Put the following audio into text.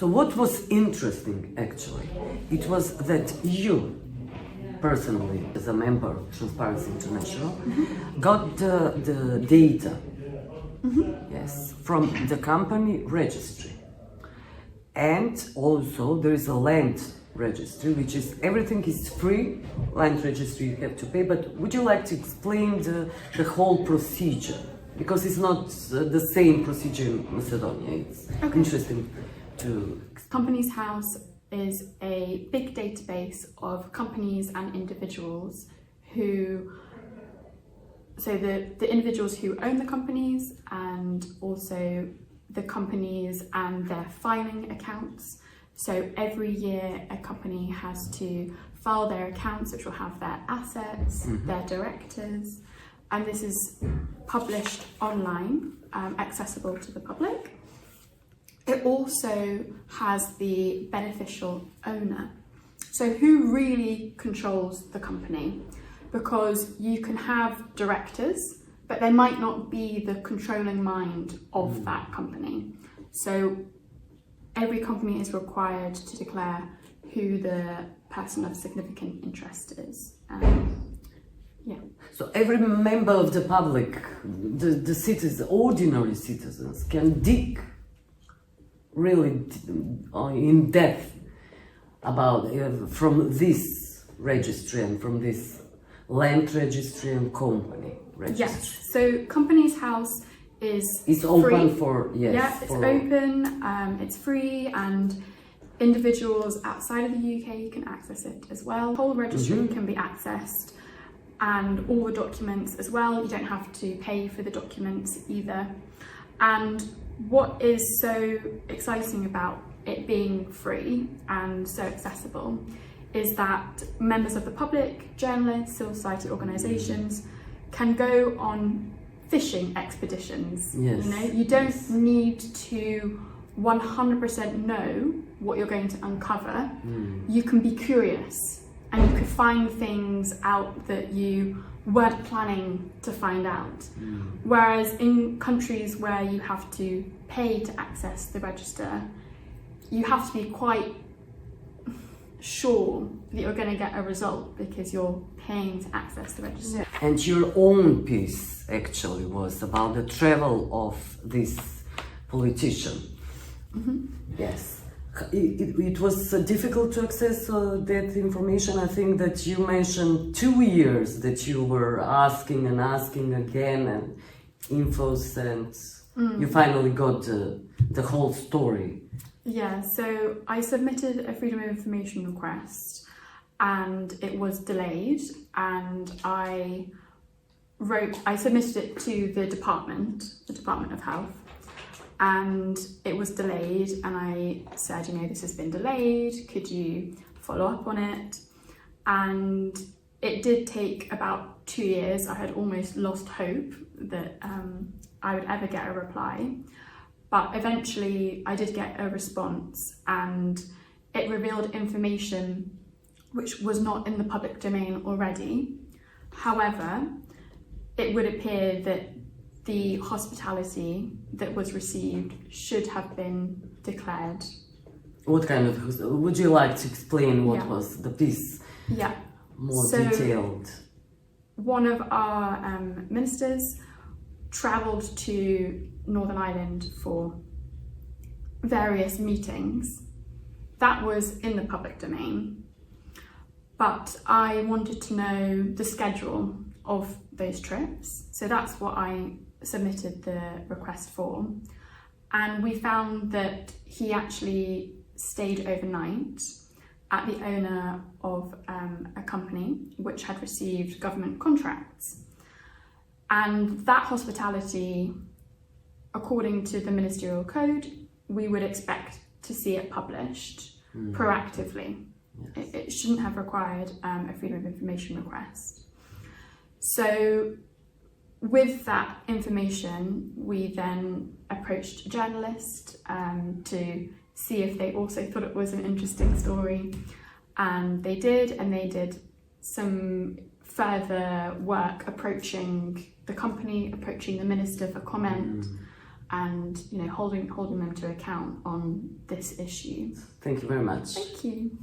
So what was interesting, actually, it was that you, personally, as a member of Transparency International, got the data, yes, from the company registry. And also there is a land registry, which is, everything is free, land registry you have to pay, but would you like to explain the whole procedure? Because it's not the same procedure in Macedonia. It's interesting to... Companies House is a big database of companies and individuals who, so the individuals who own the companies, and also the companies and their filing accounts. So every year a company has to file their accounts, which will have their assets, their directors, and this is published online, accessible to the public. It also has the beneficial owner. So who really controls the company? Because you can have directors, but they might not be the controlling mind of that company. So every company is required to declare who the person of significant interest is. Yeah. So every member of the public, the citizens, ordinary citizens, can dig really in depth about from this registry and from this land registry and company registry. Yes. So Companies House is it's free. Open for it's open. It's free, and individuals outside of the UK can access it as well. The whole registry can be accessed, and all the documents as well. You don't have to pay for the documents either. And what is so exciting about it being free and so accessible is that members of the public, journalists, civil society organisations can go on fishing expeditions. Yes. You know, you don't need to 100% know what you're going to uncover. You can be curious, and you could find things out that you weren't planning to find out. Whereas in countries where you have to pay to access the register, you have to be quite sure that you're going to get a result because you're paying to access the register. And your own piece actually was about the travel of this politician. Yes. It was difficult to access that information. I think that you mentioned 2 years that you were asking and asking again, and infos, and you finally got the whole story. Yeah, so I submitted a Freedom of Information request and it was delayed, and I submitted it to the Department of Health, and it was delayed, and I said, you know, this has been delayed, could you follow up on it? And it did take about 2 years. I had almost lost hope that I would ever get a reply. But eventually I did get a response, and it revealed information which was not in the public domain already. However, it would appear that the hospitality that was received should have been declared. What kind of, would you like to explain what was the piece? Yeah. More detailed. One of our ministers travelled to Northern Ireland for various meetings. That was in the public domain, but I wanted to know the schedule of those trips, so that's what I submitted the request for. And we found that he actually stayed overnight at the owner of a company which had received government contracts. And that hospitality, according to the ministerial code, we would expect to see it published proactively. Yes. It shouldn't have required a Freedom of Information request. So with that information, we then approached a journalist to see if they also thought it was an interesting story. And they did, and they did some further work approaching the company, approaching the minister for comment, and holding them to account on this issue. Thank you very much. Thank you.